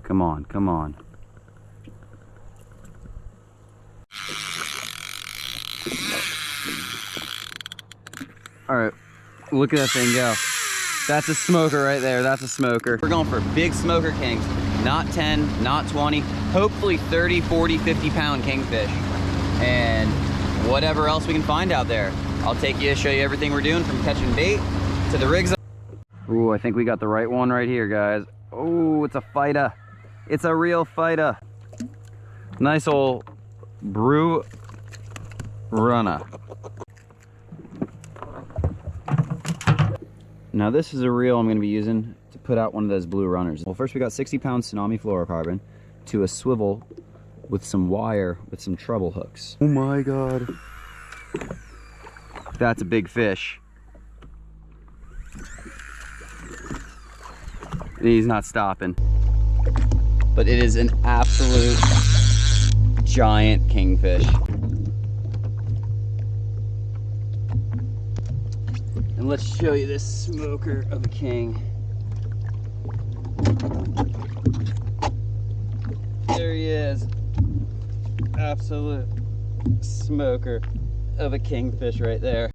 Come on, come on. All right, look at that thing go. That's a smoker right there, that's a smoker. We're going for big smoker kings, not 10, not 20, hopefully 30, 40, 50 pound kingfish. And whatever else we can find out there. I'll take you, show you everything we're doing from catching bait to the rigs. Ooh, I think we got the right one right here, guys. Oh, it's a fighter. It's a real fighter. Nice old brew runner. Now this is a reel I'm going to be using to put out one of those blue runners. Well, first we got 60 pound tsunami fluorocarbon to a swivel with some wire with some treble hooks. Oh my God. That's a big fish. And he's not stopping. But it is an absolute giant kingfish. And let's show you this smoker of a king. There he is. Absolute smoker of a kingfish right there.